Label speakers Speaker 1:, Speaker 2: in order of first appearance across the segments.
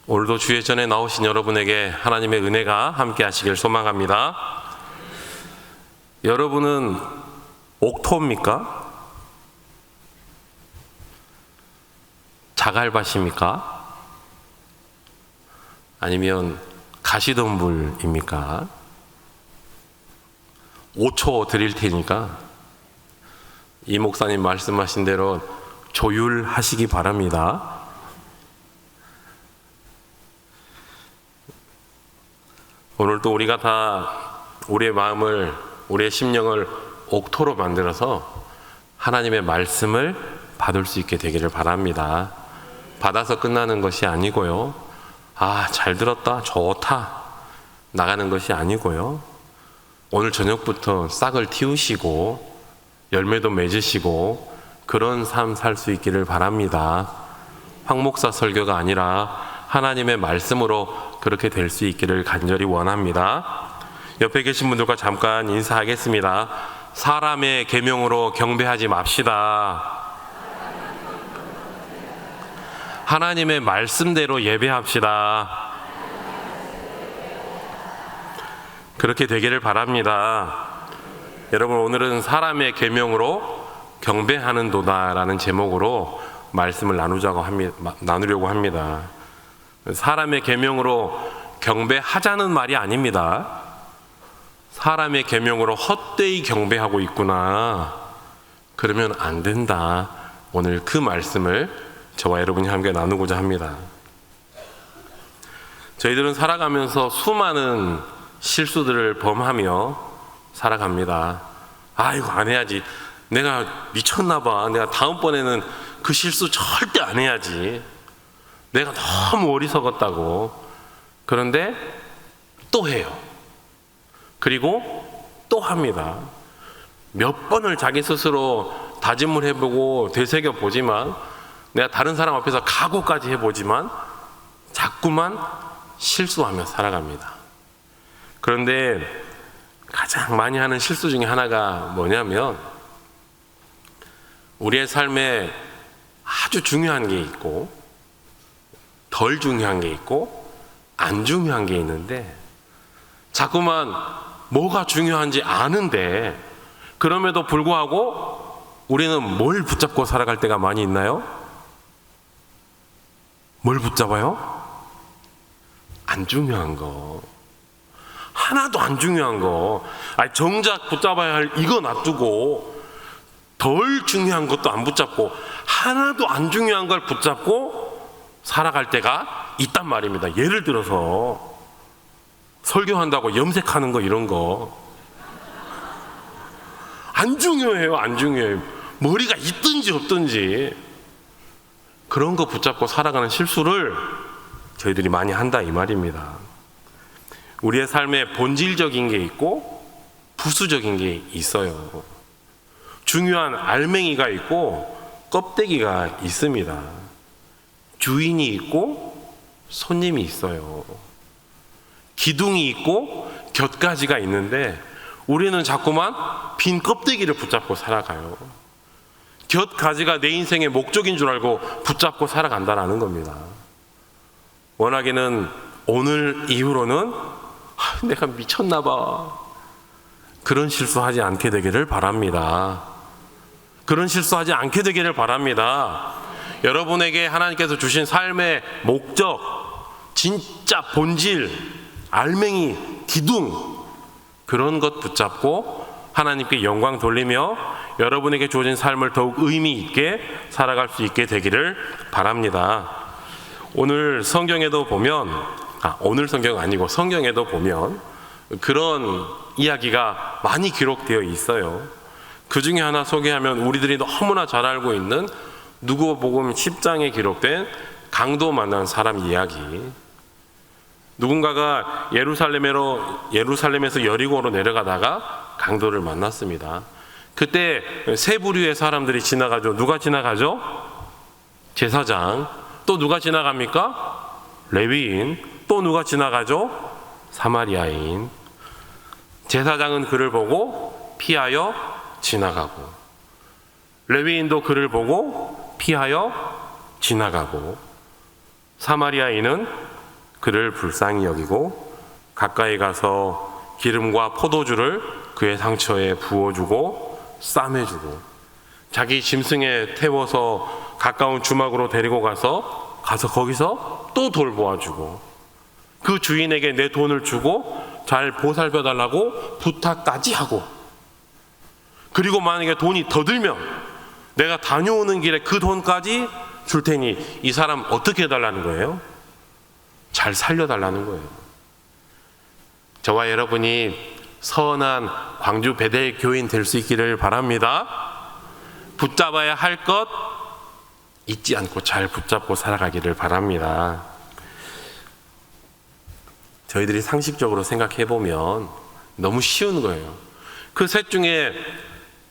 Speaker 1: 오늘도 주의 전에 나오신 여러분에게 하나님의 은혜가 함께 하시길 소망합니다. 여러분은 옥토입니까? 자갈밭입니까? 아니면 가시덤불입니까? 5초 드릴 테니까 이 목사님 말씀하신 대로 조율하시기 바랍니다. 오늘도 우리가 다 우리의 마음을, 우리의 심령을 옥토로 만들어서 하나님의 말씀을 받을 수 있게 되기를 바랍니다. 받아서 끝나는 것이 아니고요. 잘 들었다, 좋다 나가는 것이 아니고요. 오늘 저녁부터 싹을 틔우시고 열매도 맺으시고 그런 삶 살 수 있기를 바랍니다. 황 목사 설교가 아니라 하나님의 말씀으로 그렇게 될 수 있기를 간절히 원합니다. 옆에 계신 분들과 잠깐 인사하겠습니다. 사람의 계명으로 경배하지 맙시다. 하나님의 말씀대로 예배합시다. 그렇게 되기를 바랍니다. 여러분, 오늘은 사람의 계명으로 경배하는 도다라는 제목으로 말씀을 나누려고 합니다. 사람의 계명으로 경배하자는 말이 아닙니다. 사람의 계명으로 헛되이 경배하고 있구나, 그러면 안 된다. 오늘 그 말씀을 저와 여러분이 함께 나누고자 합니다. 저희들은 살아가면서 수많은 실수들을 범하며 살아갑니다. 이거 안 해야지, 내가 미쳤나 봐, 내가 다음번에는 그 실수 절대 안 해야지, 내가 너무 어리석었다고. 그런데 또 해요. 그리고 또 합니다. 몇 번을 자기 스스로 다짐을 해보고 되새겨 보지만, 내가 다른 사람 앞에서 각오까지 해보지만 자꾸만 실수하며 살아갑니다. 그런데 가장 많이 하는 실수 중에 하나가 뭐냐면, 우리의 삶에 아주 중요한 게 있고 덜 중요한 게 있고 안 중요한 게 있는데, 자꾸만 뭐가 중요한지 아는데 그럼에도 불구하고 우리는 뭘 붙잡고 살아갈 때가 많이 있나요? 뭘 붙잡아요? 안 중요한 거, 하나도 안 중요한 거. 정작 붙잡아야 할 이거 놔두고 덜 중요한 것도 안 붙잡고 하나도 안 중요한 걸 붙잡고 살아갈 때가 있단 말입니다. 예를 들어서 설교한다고 염색하는 거, 이런 거 안 중요해요. 안 중요해요. 머리가 있든지 없든지 그런 거 붙잡고 살아가는 실수를 저희들이 많이 한다, 이 말입니다. 우리의 삶에 본질적인 게 있고 부수적인 게 있어요. 중요한 알맹이가 있고 껍데기가 있습니다. 주인이 있고 손님이 있어요. 기둥이 있고 곁가지가 있는데 우리는 자꾸만 빈 껍데기를 붙잡고 살아가요. 곁가지가 내 인생의 목적인 줄 알고 붙잡고 살아간다는 겁니다. 워낙에는 오늘 이후로는 내가 미쳤나 봐, 그런 실수하지 않게 되기를 바랍니다. 그런 실수하지 않게 되기를 바랍니다. 여러분에게 하나님께서 주신 삶의 목적, 진짜 본질, 알맹이, 기둥, 그런 것 붙잡고 하나님께 영광 돌리며 여러분에게 주어진 삶을 더욱 의미 있게 살아갈 수 있게 되기를 바랍니다. 오늘 성경에도 보면, 오늘 성경 아니고 성경에도 보면 그런 이야기가 많이 기록되어 있어요. 그 중에 하나 소개하면 우리들이 너무나 잘 알고 있는 누구복음 10장에 기록된 강도 만난 사람 이야기. 누군가가 예루살렘에서 여리고로 내려가다가 강도를 만났습니다. 그때 세 부류의 사람들이 지나가죠. 누가 지나가죠? 제사장. 또 누가 지나갑니까? 레위인. 또 누가 지나가죠? 사마리아인. 제사장은 그를 보고 피하여 지나가고, 레위인도 그를 보고 피하여 지나가고, 사마리아인은 그를 불쌍히 여기고 가까이 가서 기름과 포도주를 그의 상처에 부어주고 싸매주고 자기 짐승에 태워서 가까운 주막으로 데리고 가서 거기서 또 돌보아주고 그 주인에게 내 돈을 주고 잘 보살펴달라고 부탁까지 하고, 그리고 만약에 돈이 더 들면 내가 다녀오는 길에 그 돈까지 줄 테니 이 사람 어떻게 해달라는 거예요? 잘 살려달라는 거예요. 저와 여러분이 선한 광주 베델 교인 될 수 있기를 바랍니다. 붙잡아야 할 것 잊지 않고 잘 붙잡고 살아가기를 바랍니다. 저희들이 상식적으로 생각해 보면 너무 쉬운 거예요. 그 셋 중에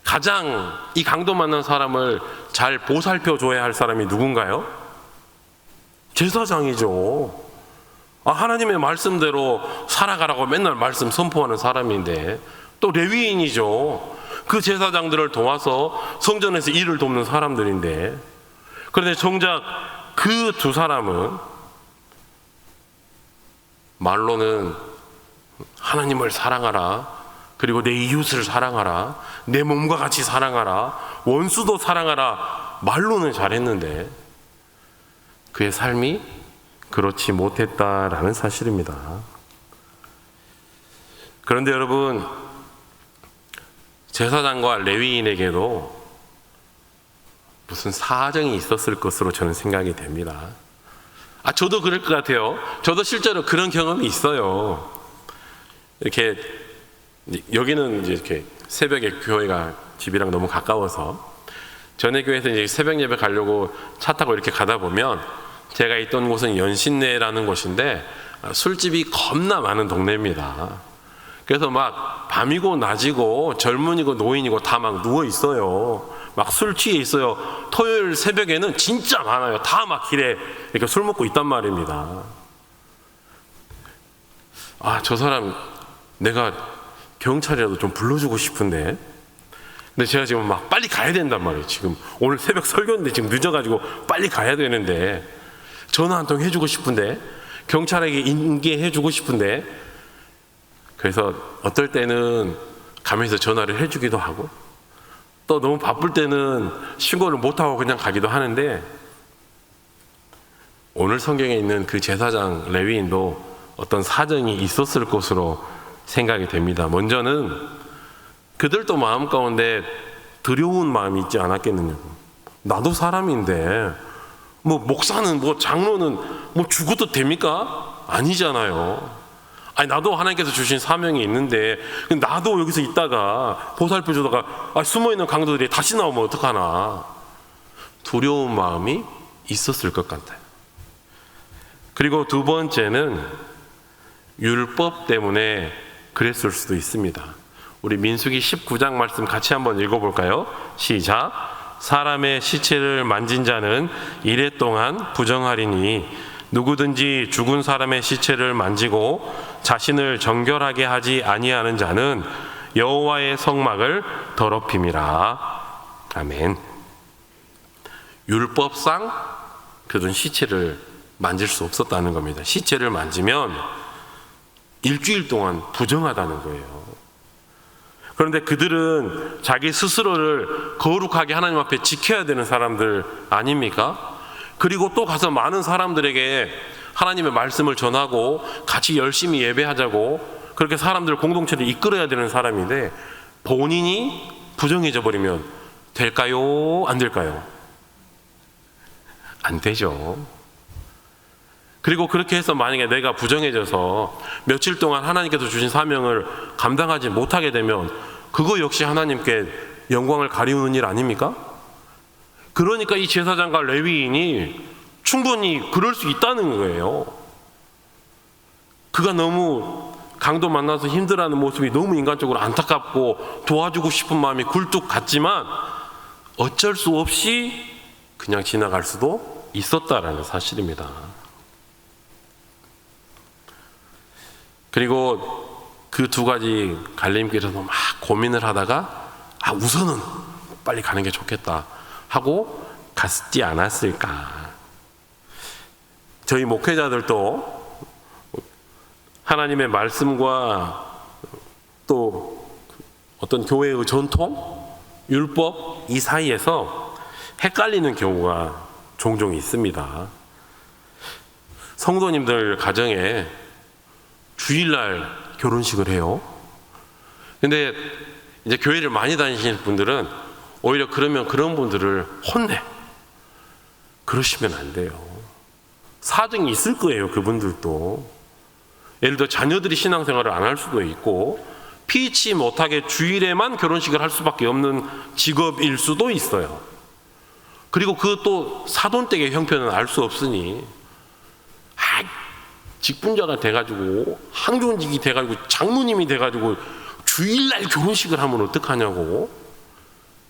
Speaker 1: 가장 이 강도 만난 사람을 잘 보살펴 줘야 할 사람이 누군가요? 제사장이죠. 하나님의 말씀대로 살아가라고 맨날 말씀 선포하는 사람인데, 또 레위인이죠. 그 제사장들을 도와서 성전에서 일을 돕는 사람들인데, 그런데 정작 그 두 사람은 말로는 하나님을 사랑하라, 그리고 내 이웃을 사랑하라, 내 몸과 같이 사랑하라, 원수도 사랑하라, 말로는 잘했는데 그의 삶이 그렇지 못했다라는 사실입니다. 그런데 여러분, 제사장과 레위인에게도 무슨 사정이 있었을 것으로 저는 생각이 됩니다. 저도 그럴 것 같아요. 저도 실제로 그런 경험이 있어요. 이렇게 여기는 이렇게 새벽에 교회가 집이랑 너무 가까워서 전에 교회에서 이제 새벽 예배 가려고 차 타고 이렇게 가다 보면, 제가 있던 곳은 연신내라는 곳인데 술집이 겁나 많은 동네입니다. 그래서 막 밤이고 낮이고 젊은이고 노인이고 다 막 누워 있어요. 막 술 취해 있어요. 토요일 새벽에는 진짜 많아요. 다 막 길에 이렇게 술 먹고 있단 말입니다. 저 사람 내가 경찰이라도 좀 불러주고 싶은데, 근데 제가 지금 막 빨리 가야 된단 말이에요. 지금 오늘 새벽 설교인데 지금 늦어가지고 빨리 가야 되는데, 전화 한 통 해주고 싶은데, 경찰에게 인계해주고 싶은데, 그래서 어떨 때는 가면서 전화를 해주기도 하고, 또 너무 바쁠 때는 신고를 못하고 그냥 가기도 하는데, 오늘 성경에 있는 그 제사장 레위인도 어떤 사정이 있었을 것으로 생각이 됩니다. 먼저는 그들도 마음 가운데 두려운 마음이 있지 않았겠느냐고. 나도 사람인데 목사는 장로는 죽어도 됩니까? 아니잖아요. 나도 하나님께서 주신 사명이 있는데, 나도 여기서 있다가 보살펴주다가 숨어있는 강도들이 다시 나오면 어떡하나. 두려운 마음이 있었을 것 같아요. 그리고 두 번째는 율법 때문에 그랬을 수도 있습니다. 우리 민수기 19장 말씀 같이 한번 읽어볼까요? 시작. 사람의 시체를 만진 자는 이래 동안 부정하리니 누구든지 죽은 사람의 시체를 만지고 자신을 정결하게 하지 아니하는 자는 여호와의 성막을 더럽힘이라. 아멘. 율법상 그들은 시체를 만질 수 없었다는 겁니다. 시체를 만지면 일주일 동안 부정하다는 거예요. 그런데 그들은 자기 스스로를 거룩하게 하나님 앞에 지켜야 되는 사람들 아닙니까? 그리고 또 가서 많은 사람들에게 하나님의 말씀을 전하고 같이 열심히 예배하자고 그렇게 사람들 공동체를 이끌어야 되는 사람인데, 본인이 부정해져 버리면 될까요? 안 될까요? 안 되죠. 그리고 그렇게 해서 만약에 내가 부정해져서 며칠 동안 하나님께서 주신 사명을 감당하지 못하게 되면 그거 역시 하나님께 영광을 가리우는 일 아닙니까? 그러니까 이 제사장과 레위인이 충분히 그럴 수 있다는 거예요. 그가 너무 강도 만나서 힘들어하는 모습이 너무 인간적으로 안타깝고 도와주고 싶은 마음이 굴뚝 같지만 어쩔 수 없이 그냥 지나갈 수도 있었다라는 사실입니다. 그리고 그 두 가지 갈림길에서 막 고민을 하다가 우선은 빨리 가는 게 좋겠다 하고 갔지 않았을까. 저희 목회자들도 하나님의 말씀과 또 어떤 교회의 전통, 율법 이 사이에서 헷갈리는 경우가 종종 있습니다. 성도님들 가정에 주일날 결혼식을 해요. 근데 이제 교회를 많이 다니시는 분들은 오히려 그러면 그런 분들을 혼내. 그러시면 안 돼요. 사정이 있을 거예요, 그분들도. 예를 들어 자녀들이 신앙생활을 안 할 수도 있고 피치 못하게 주일에만 결혼식을 할 수밖에 없는 직업일 수도 있어요. 그리고 그것도 사돈댁의 형편은 알 수 없으니 직분자가 돼가지고 항존직이 돼가지고 장로님이 돼가지고 주일날 결혼식을 하면 어떡하냐고.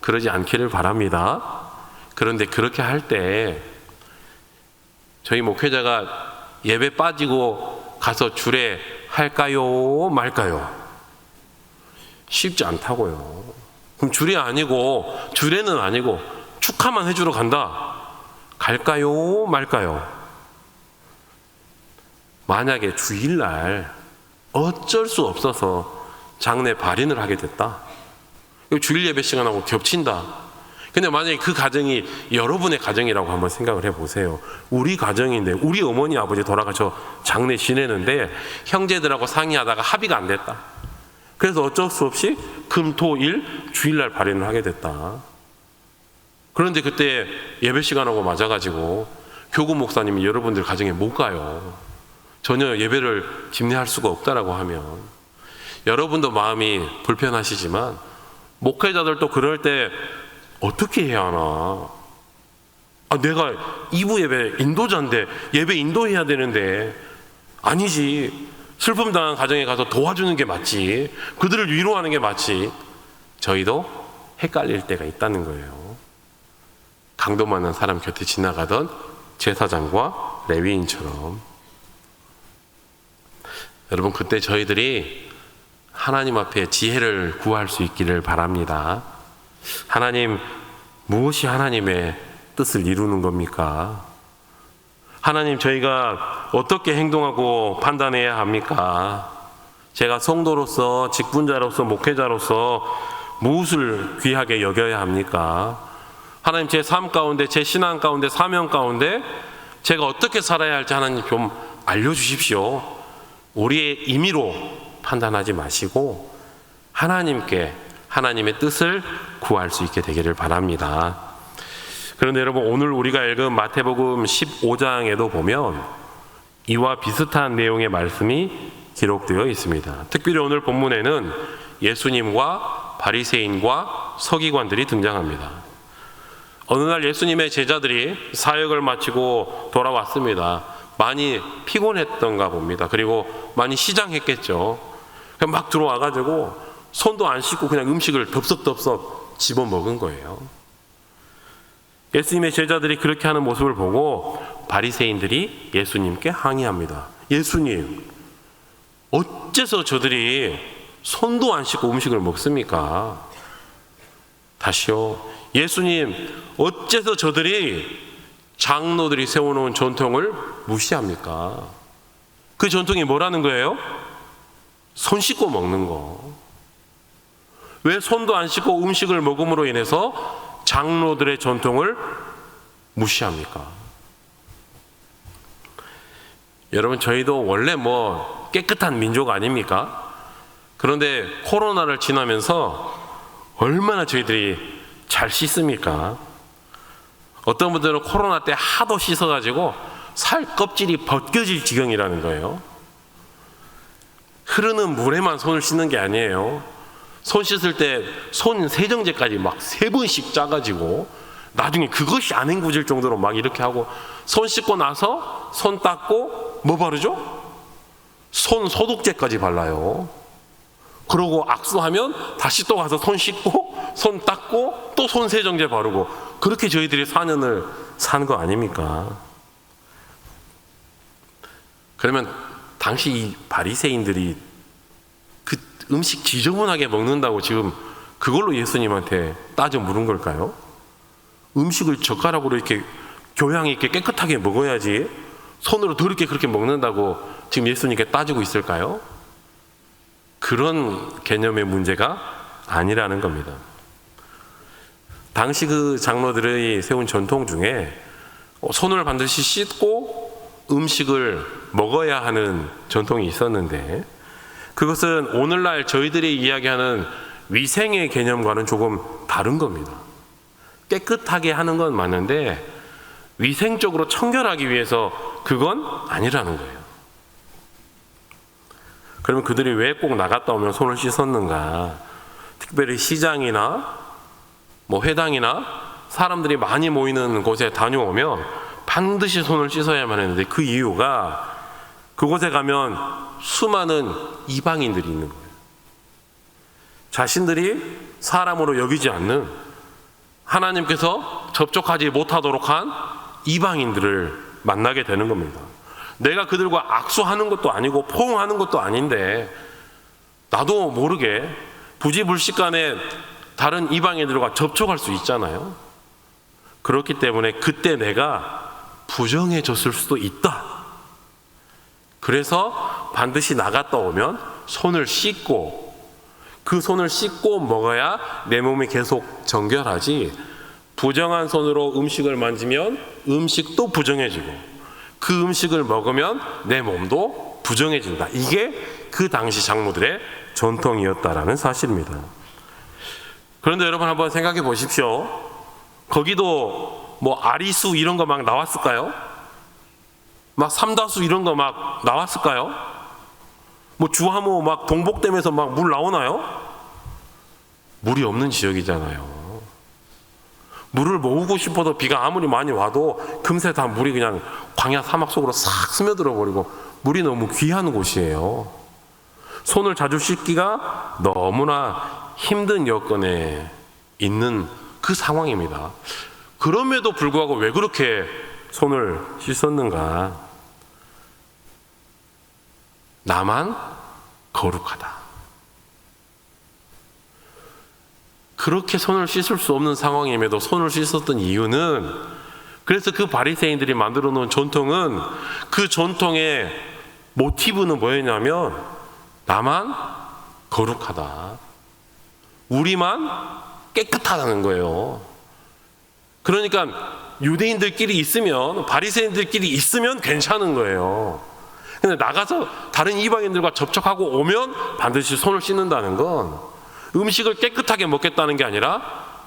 Speaker 1: 그러지 않기를 바랍니다. 그런데 그렇게 할 때 저희 목회자가 예배 빠지고 가서 주례 할까요 말까요? 쉽지 않다고요. 그럼 주례는 아니고 축하만 해주러 간다. 갈까요 말까요? 만약에 주일날 어쩔 수 없어서 장례 발인을 하게 됐다. 주일 예배 시간하고 겹친다. 근데 만약에 그 가정이 여러분의 가정이라고 한번 생각을 해보세요. 우리 가정인데 우리 어머니 아버지 돌아가셔 장례 지내는데 형제들하고 상의하다가 합의가 안 됐다. 그래서 어쩔 수 없이 금, 토, 일 주일날 발인을 하게 됐다. 그런데 그때 예배 시간하고 맞아가지고 교구 목사님이 여러분들 가정에 못 가요. 전혀 예배를 집례할 수가 없다라고 하면 여러분도 마음이 불편하시지만 목회자들도 그럴 때 어떻게 해야 하나? 내가 2부 예배 인도자인데 예배 인도해야 되는데 아니지. 슬픔 당한 가정에 가서 도와주는 게 맞지. 그들을 위로하는 게 맞지. 저희도 헷갈릴 때가 있다는 거예요. 강도 많은 사람 곁에 지나가던 제사장과 레위인처럼. 여러분, 그때 저희들이 하나님 앞에 지혜를 구할 수 있기를 바랍니다. 하나님, 무엇이 하나님의 뜻을 이루는 겁니까? 하나님, 저희가 어떻게 행동하고 판단해야 합니까? 제가 성도로서, 직분자로서, 목회자로서 무엇을 귀하게 여겨야 합니까? 하나님, 제 삶 가운데, 제 신앙 가운데, 사명 가운데 제가 어떻게 살아야 할지 하나님 좀 알려주십시오. 우리의 임의로 판단하지 마시고 하나님께 하나님의 뜻을 구할 수 있게 되기를 바랍니다. 그런데 여러분, 오늘 우리가 읽은 마태복음 15장에도 보면 이와 비슷한 내용의 말씀이 기록되어 있습니다. 특별히 오늘 본문에는 예수님과 바리새인과 서기관들이 등장합니다. 어느 날 예수님의 제자들이 사역을 마치고 돌아왔습니다. 많이 피곤했던가 봅니다. 그리고 많이 시장했겠죠. 막 들어와가지고 손도 안 씻고 그냥 음식을 덥석덥석 집어먹은 거예요. 예수님의 제자들이 그렇게 하는 모습을 보고 바리새인들이 예수님께 항의합니다. 예수님, 어째서 저들이 손도 안 씻고 음식을 먹습니까? 다시요. 예수님, 어째서 저들이 장로들이 세워놓은 전통을 무시합니까? 그 전통이 뭐라는 거예요? 손 씻고 먹는 거. 왜 손도 안 씻고 음식을 먹음으로 인해서 장로들의 전통을 무시합니까? 여러분, 저희도 원래 깨끗한 민족 아닙니까? 그런데 코로나를 지나면서 얼마나 저희들이 잘 씻습니까? 어떤 분들은 코로나 때 하도 씻어가지고 살 껍질이 벗겨질 지경이라는 거예요. 흐르는 물에만 손을 씻는 게 아니에요. 손 씻을 때 손 세정제까지 막 3번씩 짜가지고 나중에 그것이 안 헹구질 정도로 막 이렇게 하고, 손 씻고 나서 손 닦고 뭐 바르죠? 손 소독제까지 발라요. 그러고 악수하면 다시 또 가서 손 씻고 손 닦고 또 손 세정제 바르고, 그렇게 저희들이 4년을 사는 거 아닙니까? 그러면 당시 이 바리새인들이 그 음식 지저분하게 먹는다고 지금 그걸로 예수님한테 따져 물은 걸까요? 음식을 젓가락으로 이렇게 교양 있게 깨끗하게 먹어야지 손으로 더럽게 그렇게 먹는다고 지금 예수님께 따지고 있을까요? 그런 개념의 문제가 아니라는 겁니다. 당시 그 장로들의 세운 전통 중에 손을 반드시 씻고 음식을 먹어야 하는 전통이 있었는데, 그것은 오늘날 저희들이 이야기하는 위생의 개념과는 조금 다른 겁니다. 깨끗하게 하는 건 맞는데 위생적으로 청결하기 위해서 그건 아니라는 거예요. 그러면 그들이 왜 꼭 나갔다 오면 손을 씻었는가? 특별히 시장이나 회당이나 사람들이 많이 모이는 곳에 다녀오면 반드시 손을 씻어야만 했는데, 그 이유가 그곳에 가면 수많은 이방인들이 있는 거예요. 자신들이 사람으로 여기지 않는, 하나님께서 접촉하지 못하도록 한 이방인들을 만나게 되는 겁니다. 내가 그들과 악수하는 것도 아니고 포옹하는 것도 아닌데 나도 모르게 부지불식간에 다른 이방인들과 접촉할 수 있잖아요. 그렇기 때문에 그때 내가 부정해졌을 수도 있다. 그래서 반드시 나갔다 오면 손을 씻고, 그 손을 씻고 먹어야 내 몸이 계속 정결하지, 부정한 손으로 음식을 만지면 음식도 부정해지고 그 음식을 먹으면 내 몸도 부정해진다. 이게 그 당시 장로들의 전통이었다라는 사실입니다. 그런데 여러분 한번 생각해 보십시오. 거기도 아리수 이런 거 막 나왔을까요? 막 삼다수 이런 거 막 나왔을까요? 주하모 막 동복댐에서 막 물 나오나요? 물이 없는 지역이잖아요. 물을 모으고 싶어도 비가 아무리 많이 와도 금세 다 물이 그냥 광야 사막 속으로 싹 스며들어 버리고, 물이 너무 귀한 곳이에요. 손을 자주 씻기가 너무나 힘든 여건에 있는 그 상황입니다. 그럼에도 불구하고 왜 그렇게 손을 씻었는가? 나만 거룩하다. 그렇게 손을 씻을 수 없는 상황임에도 손을 씻었던 이유는, 그래서 그 바리새인들이 만들어 놓은 전통은, 그 전통의 모티브는 뭐였냐면 나만 거룩하다, 우리만 깨끗하다는 거예요. 그러니까 유대인들끼리 있으면, 바리새인들끼리 있으면 괜찮은 거예요. 근데 나가서 다른 이방인들과 접촉하고 오면 반드시 손을 씻는다는 건 음식을 깨끗하게 먹겠다는 게 아니라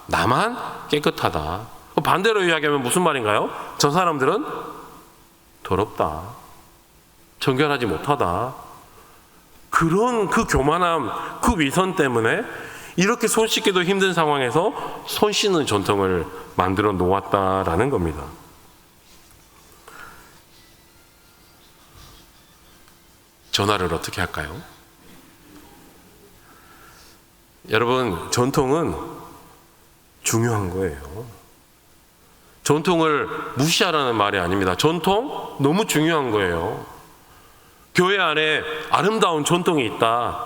Speaker 1: 나만 깨끗하다. 반대로 이야기하면 무슨 말인가요? 저 사람들은 더럽다, 정결하지 못하다. 그런 그 교만함, 그 위선 때문에 이렇게 손 씻기도 힘든 상황에서 손 씻는 전통을 만들어 놓았다라는 겁니다. 전화를 어떻게 할까요? 여러분, 전통은 중요한 거예요. 전통을 무시하라는 말이 아닙니다. 전통 너무 중요한 거예요. 교회 안에 아름다운 전통이 있다,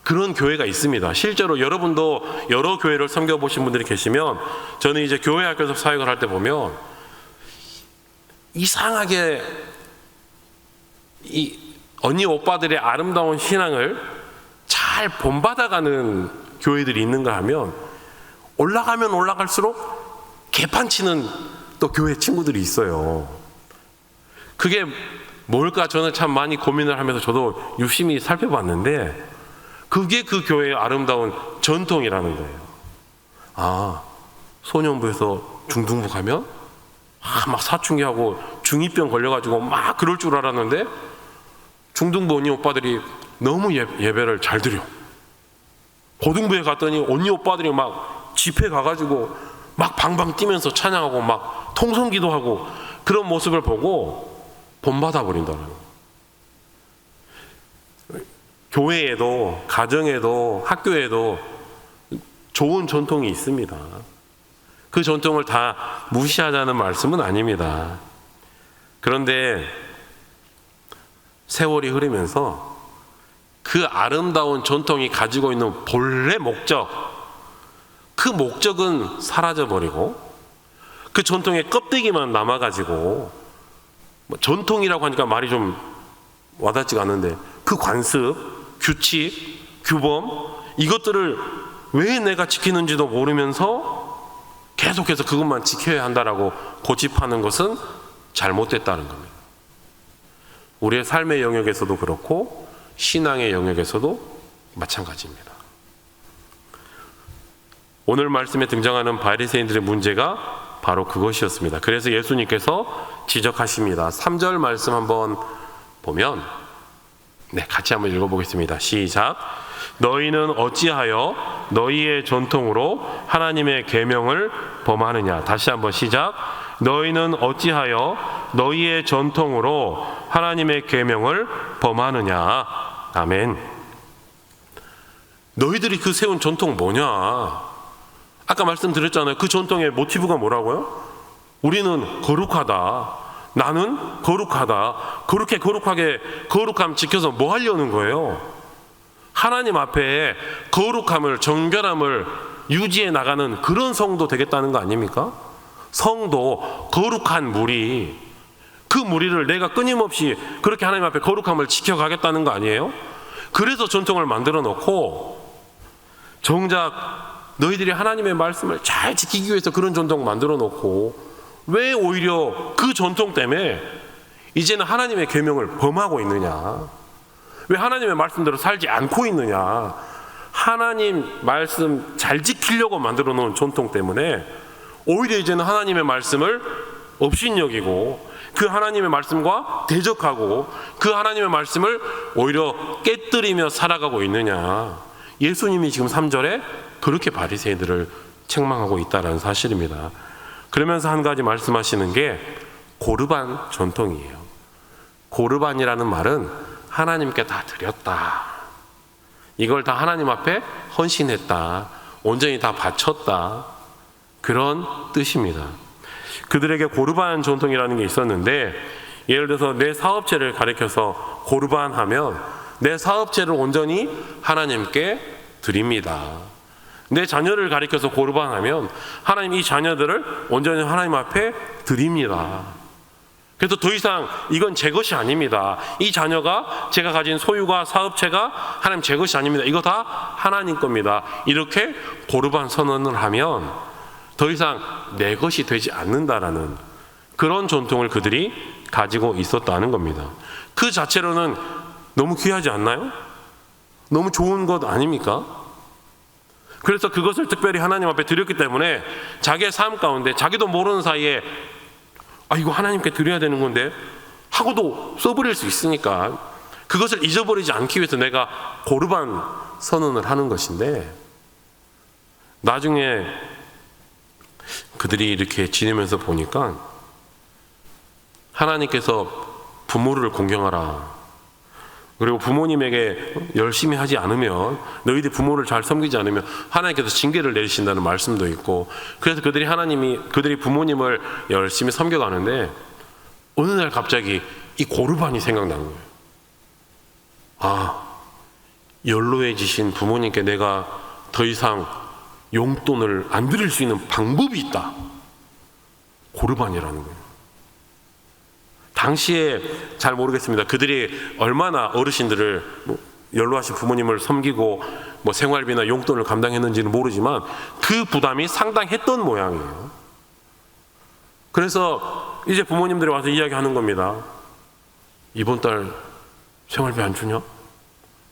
Speaker 1: 그런 교회가 있습니다. 실제로 여러분도 여러 교회를 섬겨보신 분들이 계시면, 저는 이제 교회 학교에서 사역을 할 때 보면 이상하게 이 언니 오빠들의 아름다운 신앙을 잘 본받아가는 교회들이 있는가 하면, 올라가면 올라갈수록 개판치는 또 교회 친구들이 있어요. 그게 뭘까 저는 참 많이 고민을 하면서 저도 유심히 살펴봤는데, 그게 그 교회의 아름다운 전통이라는 거예요. 소년부에서 중등부 가면 막 사춘기하고 중2병 걸려가지고 막 그럴 줄 알았는데, 중등부 언니 오빠들이 너무 예배를 잘 드려. 고등부에 갔더니 언니 오빠들이 막 집회 가가지고 막 방방 뛰면서 찬양하고 막 통성기도 하고, 그런 모습을 보고 본받아 버린다는 거예요. 교회에도, 가정에도, 학교에도 좋은 전통이 있습니다. 그 전통을 다 무시하자는 말씀은 아닙니다. 그런데 세월이 흐르면서 그 아름다운 전통이 가지고 있는 본래 목적, 그 목적은 사라져버리고 그 전통의 껍데기만 남아가지고 전통이라고 하니까 말이 좀 와닿지가 않는데 그 관습, 규칙, 규범 이것들을 왜 내가 지키는지도 모르면서 계속해서 그것만 지켜야 한다라고 고집하는 것은 잘못됐다는 겁니다. 우리의 삶의 영역에서도 그렇고 신앙의 영역에서도 마찬가지입니다. 오늘 말씀에 등장하는 바리새인들의 문제가 바로 그것이었습니다. 그래서 예수님께서 지적하십니다. 3절 말씀 한번 보면 같이 한번 읽어보겠습니다. 시작. 너희는 어찌하여 너희의 전통으로 하나님의 계명을 범하느냐. 다시 한번 시작. 너희는 어찌하여 너희의 전통으로 하나님의 계명을 범하느냐. 아멘. 너희들이 그 세운 전통 뭐냐? 아까 말씀드렸잖아요. 그 전통의 모티브가 뭐라고요? 우리는 거룩하다. 나는 거룩하다. 그렇게 거룩하게 거룩함 지켜서 뭐 하려는 거예요? 하나님 앞에 거룩함을, 정결함을 유지해 나가는 그런 성도 되겠다는 거 아닙니까? 성도, 거룩한 무리, 그 무리를 내가 끊임없이 그렇게 하나님 앞에 거룩함을 지켜가겠다는 거 아니에요? 그래서 전통을 만들어 놓고 정작 너희들이 하나님의 말씀을 잘 지키기 위해서 그런 전통 만들어 놓고 왜 오히려 그 전통 때문에 이제는 하나님의 계명을 범하고 있느냐? 왜 하나님의 말씀대로 살지 않고 있느냐? 하나님 말씀 잘 지키려고 만들어 놓은 전통 때문에 오히려 이제는 하나님의 말씀을 업신여기고 그 하나님의 말씀과 대적하고 그 하나님의 말씀을 오히려 깨뜨리며 살아가고 있느냐? 예수님이 지금 3절에 그렇게 바리새인들을 책망하고 있다는 사실입니다. 그러면서 한 가지 말씀하시는 게 고르반 전통이에요. 고르반이라는 말은 하나님께 다 드렸다. 이걸 다 하나님 앞에 헌신했다. 온전히 다 바쳤다. 그런 뜻입니다. 그들에게 고르반 전통이라는 게 있었는데 예를 들어서 내 사업체를 가리켜서 고르반 하면 내 사업체를 온전히 하나님께 드립니다. 내 자녀를 가리켜서 고르반 하면 하나님 이 자녀들을 온전히 하나님 앞에 드립니다. 그래서 더 이상 이건 제 것이 아닙니다. 이 자녀가 제가 가진 소유가 사업체가 하나님 제 것이 아닙니다. 이거 다 하나님 겁니다. 이렇게 고르반 선언을 하면 더 이상 내 것이 되지 않는다라는 그런 전통을 그들이 가지고 있었다는 겁니다. 그 자체로는 너무 귀하지 않나요? 너무 좋은 것 아닙니까? 그래서 그것을 특별히 하나님 앞에 드렸기 때문에 자기의 삶 가운데 자기도 모르는 사이에 이거 하나님께 드려야 되는 건데 하고도 써버릴 수 있으니까 그것을 잊어버리지 않기 위해서 내가 고르반 선언을 하는 것인데 나중에 그들이 이렇게 지내면서 보니까 하나님께서 부모를 공경하라. 그리고 부모님에게 열심히 하지 않으면 너희들 부모를 잘 섬기지 않으면 하나님께서 징계를 내리신다는 말씀도 있고 그래서 그들이 부모님을 열심히 섬겨가는데 어느 날 갑자기 이 고르반이 생각난 거예요. 연로해지신 부모님께 내가 더 이상 용돈을 안 드릴 수 있는 방법이 있다. 고르반이라는 거예요. 당시에 잘 모르겠습니다. 그들이 얼마나 어르신들을 연로하신 부모님을 섬기고 생활비나 용돈을 감당했는지는 모르지만 그 부담이 상당했던 모양이에요. 그래서 이제 부모님들이 와서 이야기하는 겁니다. 이번 달 생활비 안 주냐?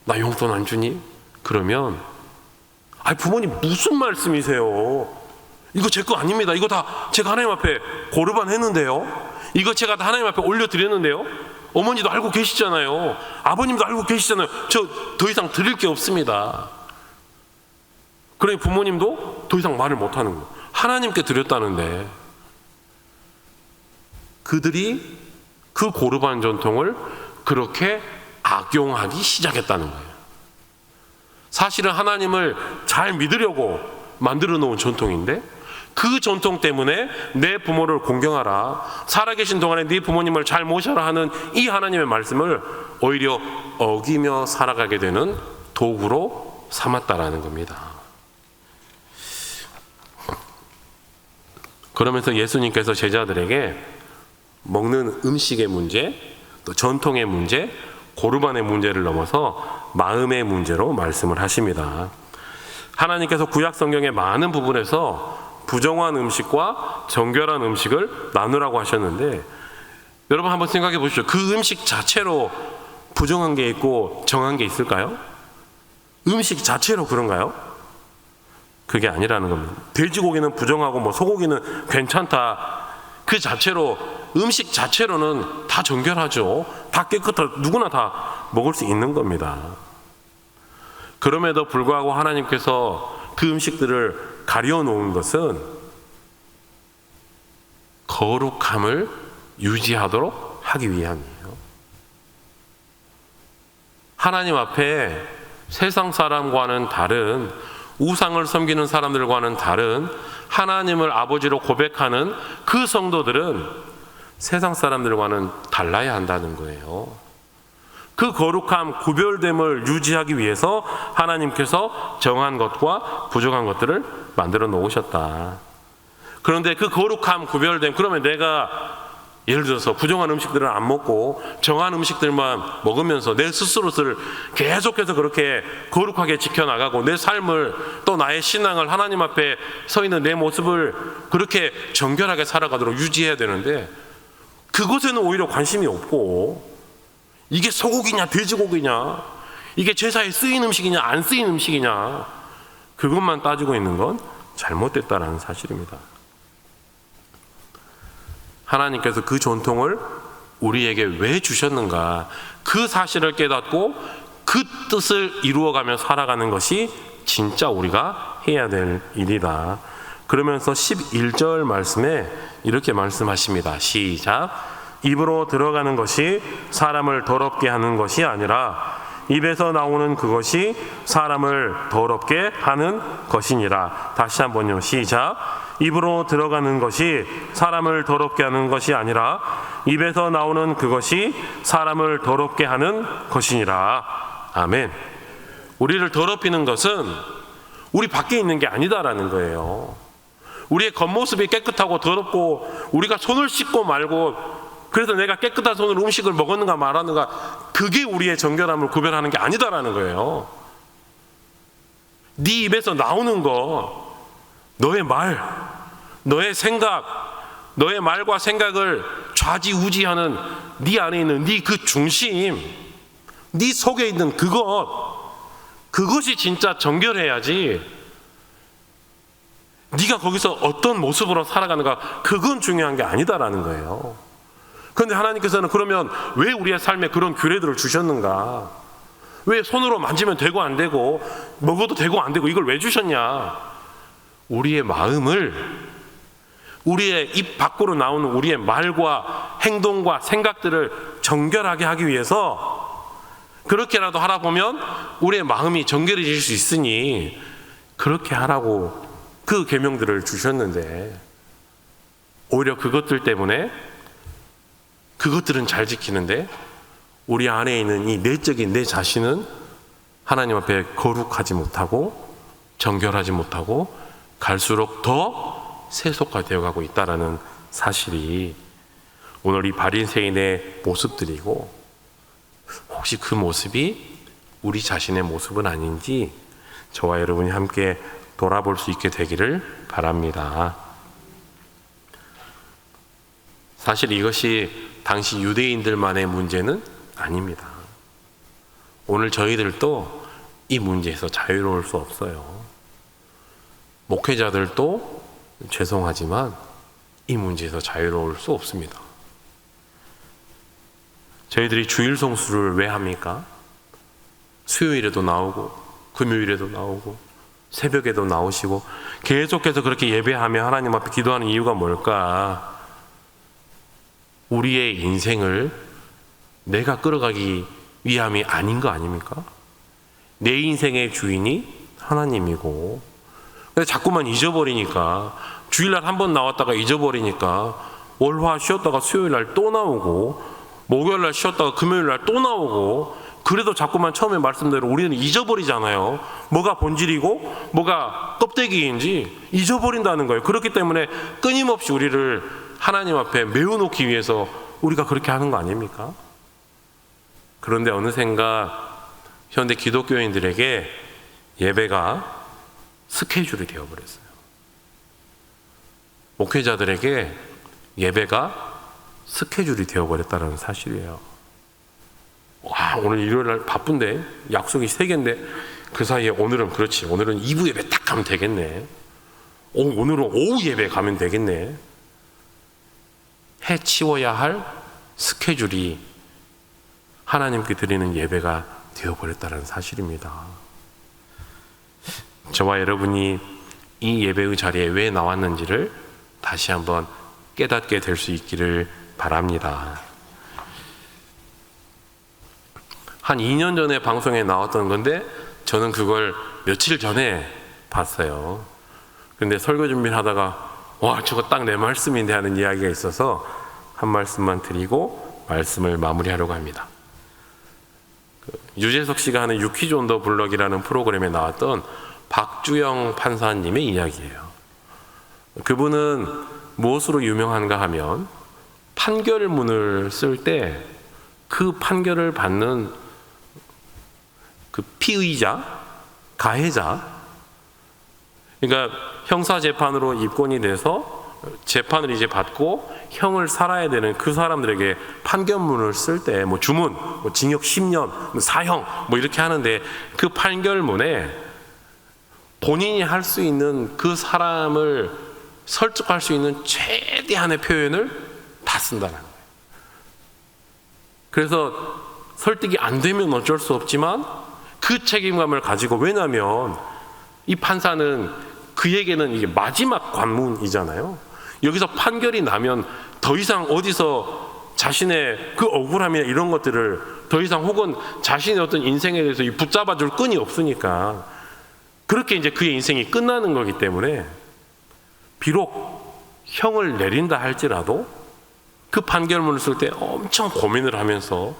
Speaker 1: 나 용돈 안 주니? 그러면 부모님 무슨 말씀이세요? 이거 제 거 아닙니다. 이거 다 제가 하나님 앞에 고르반 했는데요. 이거 제가 다 하나님 앞에 올려드렸는데요. 어머니도 알고 계시잖아요. 아버님도 알고 계시잖아요. 저 더 이상 드릴 게 없습니다. 그러니 부모님도 더 이상 말을 못하는 거예요. 하나님께 드렸다는데 그들이 그 고르반 전통을 그렇게 악용하기 시작했다는 거예요. 사실은 하나님을 잘 믿으려고 만들어 놓은 전통인데 그 전통 때문에 내 부모를 공경하라, 살아계신 동안에 네 부모님을 잘 모셔라 하는 이 하나님의 말씀을 오히려 어기며 살아가게 되는 도구로 삼았다라는 겁니다. 그러면서 예수님께서 제자들에게 먹는 음식의 문제, 또 전통의 문제, 고르반의 문제를 넘어서 마음의 문제로 말씀을 하십니다. 하나님께서 구약 성경의 많은 부분에서 부정한 음식과 정결한 음식을 나누라고 하셨는데, 여러분 한번 생각해 보십시오. 그 음식 자체로 부정한 게 있고 정한 게 있을까요? 음식 자체로 그런가요? 그게 아니라는 겁니다. 돼지고기는 부정하고 뭐 소고기는 괜찮다, 그 자체로, 음식 자체로는 다 정결하죠. 다 깨끗하고 누구나 다 먹을 수 있는 겁니다. 그럼에도 불구하고 하나님께서 그 음식들을 가려 놓은 것은 거룩함을 유지하도록 하기 위함이에요. 하나님 앞에 세상 사람과는 다른, 우상을 섬기는 사람들과는 다른 하나님을 아버지로 고백하는 그 성도들은 세상 사람들과는 달라야 한다는 거예요. 그 거룩함, 구별됨을 유지하기 위해서 하나님께서 정한 것과 부정한 것들을 만들어 놓으셨다. 그런데 그 거룩함, 구별됨, 그러면 내가 예를 들어서 부정한 음식들을 안 먹고 정한 음식들만 먹으면서 내 스스로를 계속해서 그렇게 거룩하게 지켜나가고, 내 삶을, 또 나의 신앙을, 하나님 앞에 서 있는 내 모습을 그렇게 정결하게 살아가도록 유지해야 되는데, 그것에는 오히려 관심이 없고, 이게 소고기냐 돼지고기냐, 이게 제사에 쓰인 음식이냐 안 쓰인 음식이냐, 그것만 따지고 있는 건 잘못됐다는 사실입니다. 하나님께서 그 전통을 우리에게 왜 주셨는가, 그 사실을 깨닫고 그 뜻을 이루어가며 살아가는 것이 진짜 우리가 해야 될 일이다. 그러면서 11절 말씀에 이렇게 말씀하십니다. 시작. 입으로 들어가는 것이 사람을 더럽게 하는 것이 아니라 입에서 나오는 그것이 사람을 더럽게 하는 것이니라. 다시 한번요. 시작. 입으로 들어가는 것이 사람을 더럽게 하는 것이 아니라 입에서 나오는 그것이 사람을 더럽게 하는 것이니라. 아멘. 우리를 더럽히는 것은 우리 밖에 있는 게 아니다라는 거예요. 우리의 겉모습이 깨끗하고 더럽고 우리가 손을 씻고 말고, 그래서 내가 깨끗한 손으로 음식을 먹었는가 말았는가, 그게 우리의 정결함을 구별하는 게 아니다라는 거예요. 네 입에서 나오는 거, 너의 말, 너의 생각, 너의 말과 생각을 좌지우지하는 네 안에 있는 네 그 중심, 네 속에 있는 그것이 진짜 정결해야지, 네가 거기서 어떤 모습으로 살아가는가, 그건 중요한 게 아니다라는 거예요. 그런데 하나님께서는 그러면 왜 우리의 삶에 그런 규례들을 주셨는가? 왜 손으로 만지면 되고 안 되고, 먹어도 되고 안 되고, 이걸 왜 주셨냐? 우리의 마음을, 우리의 입 밖으로 나오는 우리의 말과 행동과 생각들을 정결하게 하기 위해서, 그렇게라도 하다 보면 우리의 마음이 정결해질 수 있으니 그렇게 하라고 그 계명들을 주셨는데, 오히려 그것들 때문에 그것들은 잘 지키는데 우리 안에 있는 이 내적인 내 자신은 하나님 앞에 거룩하지 못하고 정결하지 못하고 갈수록 더 세속화 되어가고 있다는 사실이 오늘 이 바리새인의 모습들이고, 혹시 그 모습이 우리 자신의 모습은 아닌지 저와 여러분이 함께 돌아볼 수 있게 되기를 바랍니다. 사실 이것이 당시 유대인들만의 문제는 아닙니다. 오늘 저희들도 이 문제에서 자유로울 수 없어요. 목회자들도 죄송하지만 이 문제에서 자유로울 수 없습니다. 저희들이 주일 성수를 왜 합니까? 수요일에도 나오고 금요일에도 나오고 새벽에도 나오시고 계속해서 그렇게 예배하며 하나님 앞에 기도하는 이유가 뭘까? 우리의 인생을 내가 끌어가기 위함이 아닌 거 아닙니까? 내 인생의 주인이 하나님이고, 근데 자꾸만 잊어버리니까, 주일날 한 번 나왔다가 잊어버리니까 월화 쉬었다가 수요일날 또 나오고, 목요일날 쉬었다가 금요일날 또 나오고, 그래도 자꾸만 처음에 말씀대로 우리는 잊어버리잖아요. 뭐가 본질이고 뭐가 껍데기인지 잊어버린다는 거예요. 그렇기 때문에 끊임없이 우리를 하나님 앞에 메워놓기 위해서 우리가 그렇게 하는 거 아닙니까? 그런데 어느샌가 현대 기독교인들에게 예배가 스케줄이 되어버렸어요. 목회자들에게 예배가 스케줄이 되어버렸다는 사실이에요. 와, 오늘 일요일날 바쁜데 약속이 3개인데 그 사이에 오늘은 2부 예배 딱 가면 되겠네. 오늘은 오후 예배 가면 되겠네. 해치워야 할 스케줄이 하나님께 드리는 예배가 되어버렸다는 사실입니다. 저와 여러분이 이 예배의 자리에 왜 나왔는지를 다시 한번 깨닫게 될 수 있기를 바랍니다. 한 2년 전에 방송에 나왔던 건데 저는 그걸 며칠 전에 봤어요. 근데 설교 준비를 하다가 와, 저거 딱 내 말씀인데 하는 이야기가 있어서 한 말씀만 드리고 말씀을 마무리하려고 합니다. 유재석 씨가 하는 유퀴즈 온 더 블럭이라는 프로그램에 나왔던 박주영 판사님의 이야기예요. 그분은 무엇으로 유명한가 하면 판결문을 쓸 때 그 판결을 받는 그 피의자, 가해자, 그러니까 형사재판으로 입건이 돼서 재판을 이제 받고 형을 살아야 되는 그 사람들에게 판결문을 쓸 때 뭐 주문, 뭐 징역 10년, 사형 뭐 이렇게 하는데 그 판결문에 본인이 할 수 있는 그 사람을 설득할 수 있는 최대한의 표현을 다 쓴다는 거예요. 그래서 설득이 안 되면 어쩔 수 없지만 그 책임감을 가지고, 왜냐하면 이 판사는 그에게는 이게 마지막 관문이잖아요. 여기서 판결이 나면 더 이상 어디서 자신의 그 억울함이나 이런 것들을 더 이상, 혹은 자신의 어떤 인생에 대해서 붙잡아줄 끈이 없으니까 그렇게 이제 그의 인생이 끝나는 거기 때문에 비록 형을 내린다 할지라도 그 판결문을 쓸 때 엄청 고민을 하면서,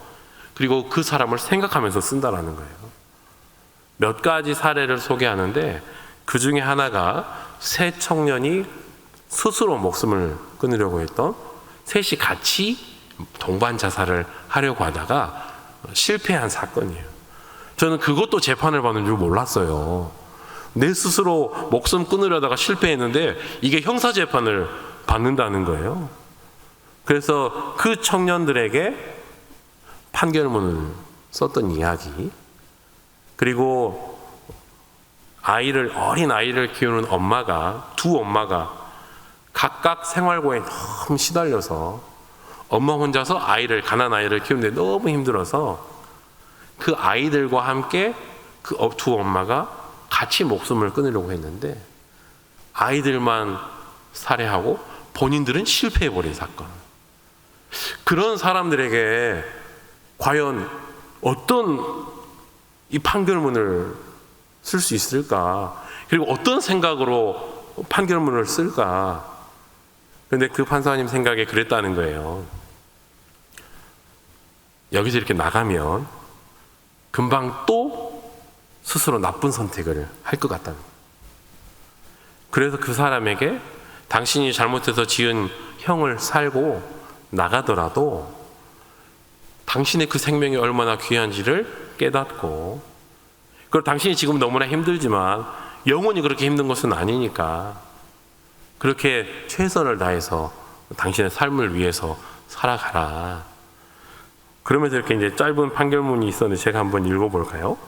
Speaker 1: 그리고 그 사람을 생각하면서 쓴다라는 거예요. 몇 가지 사례를 소개하는데 그 중에 하나가 세 청년이 스스로 목숨을 끊으려고 했던, 셋이 같이 동반 자살을 하려고 하다가 실패한 사건이에요. 저는 그것도 재판을 받는 줄 몰랐어요. 내 스스로 목숨 끊으려다가 실패했는데 이게 형사재판을 받는다는 거예요. 그래서 그 청년들에게 판결문을 썼던 이야기, 그리고 어린 아이를 키우는 두 엄마가 각각 생활고에 너무 시달려서 엄마 혼자서 가난 아이를 키우는데 너무 힘들어서 그 아이들과 함께 그 두 엄마가 같이 목숨을 끊으려고 했는데 아이들만 살해하고 본인들은 실패해버린 사건. 그런 사람들에게 과연 어떤 이 판결문을 쓸 수 있을까? 그리고 어떤 생각으로 판결문을 쓸까? 그런데 그 판사님 생각에 그랬다는 거예요. 여기서 이렇게 나가면 금방 또 스스로 나쁜 선택을 할 것 같다는 거예요. 그래서 그 사람에게 당신이 잘못해서 지은 형을 살고 나가더라도 당신의 그 생명이 얼마나 귀한지를 깨닫고, 그리고 당신이 지금 너무나 힘들지만 영원히 그렇게 힘든 것은 아니니까 그렇게 최선을 다해서 당신의 삶을 위해서 살아가라. 그러면서 이렇게 이제 짧은 판결문이 있었는데 제가 한번 읽어볼까요?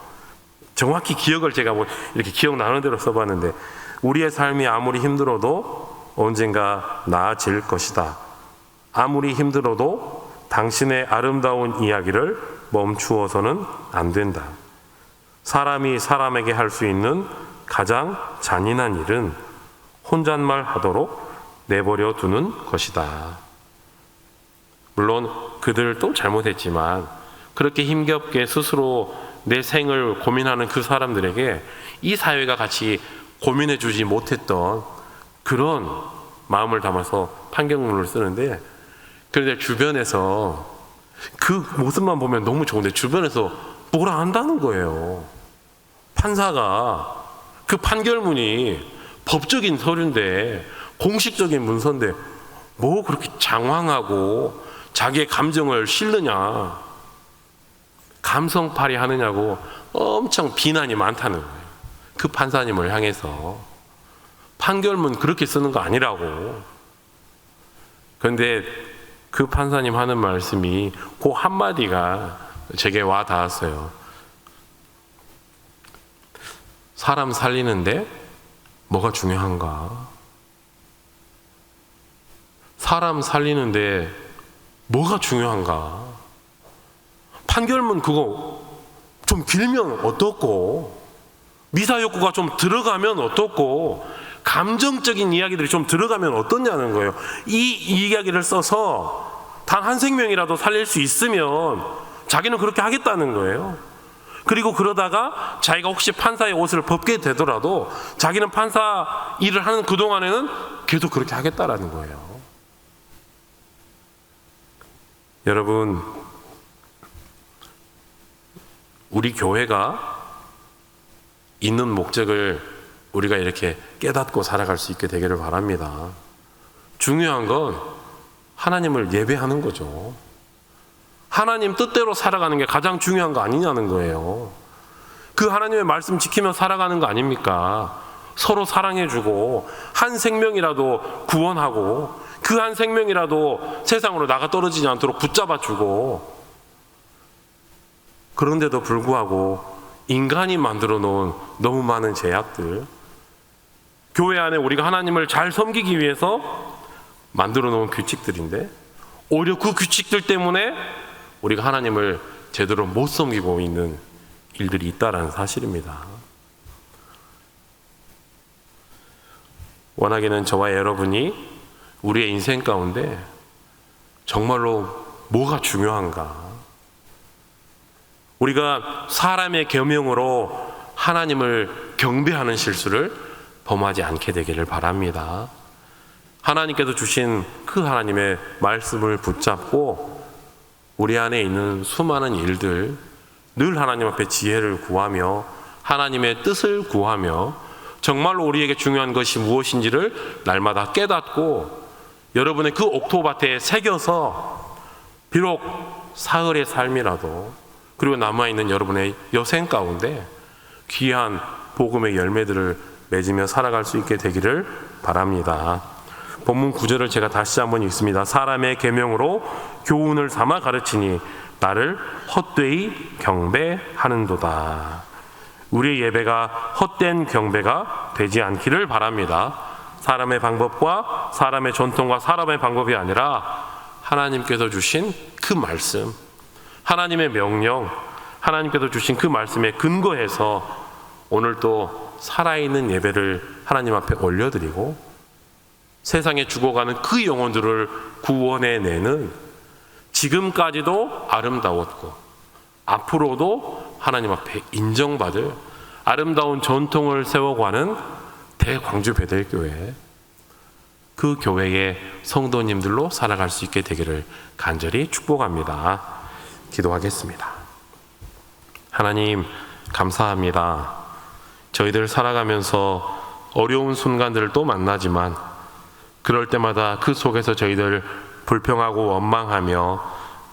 Speaker 1: 정확히 기억을 제가 이렇게 기억나는 대로 써봤는데, 우리의 삶이 아무리 힘들어도 언젠가 나아질 것이다. 아무리 힘들어도 당신의 아름다운 이야기를 멈추어서는 안 된다. 사람이 사람에게 할 수 있는 가장 잔인한 일은 혼잣말 하도록 내버려 두는 것이다. 물론 그들도 잘못했지만 그렇게 힘겹게 스스로 내 생을 고민하는 그 사람들에게 이 사회가 같이 고민해 주지 못했던 그런 마음을 담아서 판결문을 쓰는데, 그런데 주변에서 그 모습만 보면 너무 좋은데 주변에서 뭐라 한다는 거예요. 판사가 그 판결문이 법적인 서류인데, 공식적인 문서인데 뭐 그렇게 장황하고 자기의 감정을 실느냐, 감성팔이 하느냐고 엄청 비난이 많다는 거예요. 그 판사님을 향해서. 판결문 그렇게 쓰는 거 아니라고. 그런데 그 판사님 하는 말씀이 그 한마디가 제게 와 닿았어요. 사람 살리는데 뭐가 중요한가? 사람 살리는데 뭐가 중요한가? 판결문 그거 좀 길면 어떻고, 미사여구가 좀 들어가면 어떻고, 감정적인 이야기들이 좀 들어가면 어떻냐는 거예요. 이 이야기를 써서 단 한 생명이라도 살릴 수 있으면 자기는 그렇게 하겠다는 거예요. 그리고 그러다가 자기가 혹시 판사의 옷을 벗게 되더라도 자기는 판사 일을 하는 그동안에는 계속 그렇게 하겠다라는 거예요. 여러분, 우리 교회가 있는 목적을 우리가 이렇게 깨닫고 살아갈 수 있게 되기를 바랍니다. 중요한 건 하나님을 예배하는 거죠. 하나님 뜻대로 살아가는 게 가장 중요한 거 아니냐는 거예요. 그 하나님의 말씀 지키며 살아가는 거 아닙니까? 서로 사랑해주고 한 생명이라도 구원하고 그 한 생명이라도 세상으로 나가 떨어지지 않도록 붙잡아주고, 그런데도 불구하고 인간이 만들어 놓은 너무 많은 제약들, 교회 안에 우리가 하나님을 잘 섬기기 위해서 만들어 놓은 규칙들인데 오히려 그 규칙들 때문에 우리가 하나님을 제대로 못 섬기고 있는 일들이 있다는 사실입니다. 원하기는 저와 여러분이 우리의 인생 가운데 정말로 뭐가 중요한가? 우리가 사람의 계명으로 하나님을 경배하는 실수를 범하지 않게 되기를 바랍니다. 하나님께서 주신 그 하나님의 말씀을 붙잡고 우리 안에 있는 수많은 일들, 늘 하나님 앞에 지혜를 구하며 하나님의 뜻을 구하며 정말로 우리에게 중요한 것이 무엇인지를 날마다 깨닫고 여러분의 그 옥토밭에 새겨서 비록 사흘의 삶이라도, 그리고 남아있는 여러분의 여생 가운데 귀한 복음의 열매들을 맺으며 살아갈 수 있게 되기를 바랍니다. 본문 9절을 제가 다시 한번 읽습니다. 사람의 계명으로 교훈을 삼아 가르치니 나를 헛되이 경배하는도다. 우리의 예배가 헛된 경배가 되지 않기를 바랍니다. 사람의 방법과 사람의 전통과 사람의 방법이 아니라 하나님께서 주신 그 말씀, 하나님의 명령, 하나님께서 주신 그 말씀에 근거해서 오늘 또 살아있는 예배를 하나님 앞에 올려드리고 세상에 죽어가는 그 영혼들을 구원해내는, 지금까지도 아름다웠고 앞으로도 하나님 앞에 인정받을 아름다운 전통을 세워가는 대광주 베델교회, 그 교회의 성도님들로 살아갈 수 있게 되기를 간절히 축복합니다. 기도하겠습니다. 하나님, 감사합니다. 저희들 살아가면서 어려운 순간들을 또 만나지만 그럴 때마다 그 속에서 저희들 불평하고 원망하며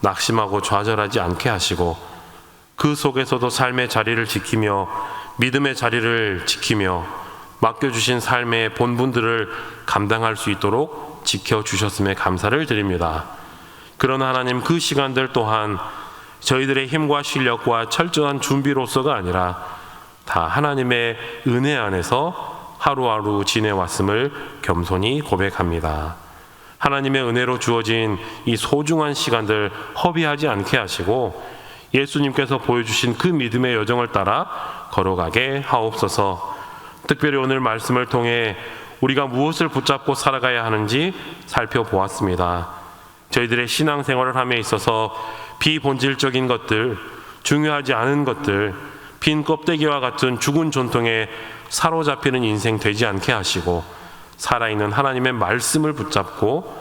Speaker 1: 낙심하고 좌절하지 않게 하시고 그 속에서도 삶의 자리를 지키며 믿음의 자리를 지키며 맡겨주신 삶의 본분들을 감당할 수 있도록 지켜주셨음에 감사를 드립니다. 그러나 하나님, 그 시간들 또한 저희들의 힘과 실력과 철저한 준비로서가 아니라 다 하나님의 은혜 안에서 하루하루 지내왔음을 겸손히 고백합니다. 하나님의 은혜로 주어진 이 소중한 시간들 허비하지 않게 하시고 예수님께서 보여주신 그 믿음의 여정을 따라 걸어가게 하옵소서. 특별히 오늘 말씀을 통해 우리가 무엇을 붙잡고 살아가야 하는지 살펴보았습니다. 저희들의 신앙생활을 함에 있어서 비본질적인 것들, 중요하지 않은 것들, 빈 껍데기와 같은 죽은 전통에 사로잡히는 인생 되지 않게 하시고 살아있는 하나님의 말씀을 붙잡고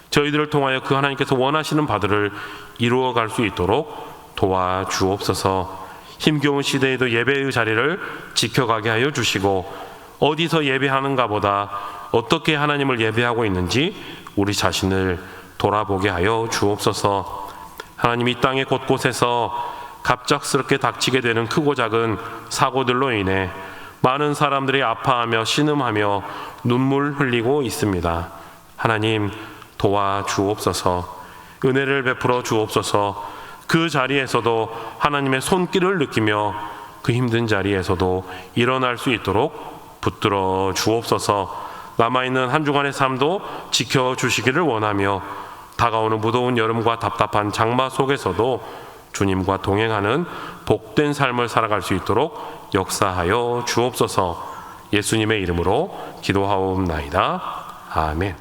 Speaker 1: 저희들을 통하여 그 하나님께서 원하시는 바들을 이루어갈 수 있도록 도와주옵소서. 힘겨운 시대에도 예배의 자리를 지켜가게 하여 주시고 어디서 예배하는가 보다 어떻게 하나님을 예배하고 있는지 우리 자신을 돌아보게 하여 주옵소서. 하나님, 이 땅의 곳곳에서 갑작스럽게 닥치게 되는 크고 작은 사고들로 인해 많은 사람들이 아파하며 신음하며 눈물 흘리고 있습니다. 하나님, 도와주옵소서. 은혜를 베풀어 주옵소서. 그 자리에서도 하나님의 손길을 느끼며 그 힘든 자리에서도 일어날 수 있도록 붙들어 주옵소서. 남아있는 한 주간의 삶도 지켜주시기를 원하며 다가오는 무더운 여름과 답답한 장마 속에서도 주님과 동행하는 복된 삶을 살아갈 수 있도록 역사하여 주옵소서. 예수님의 이름으로 기도하옵나이다. 아멘.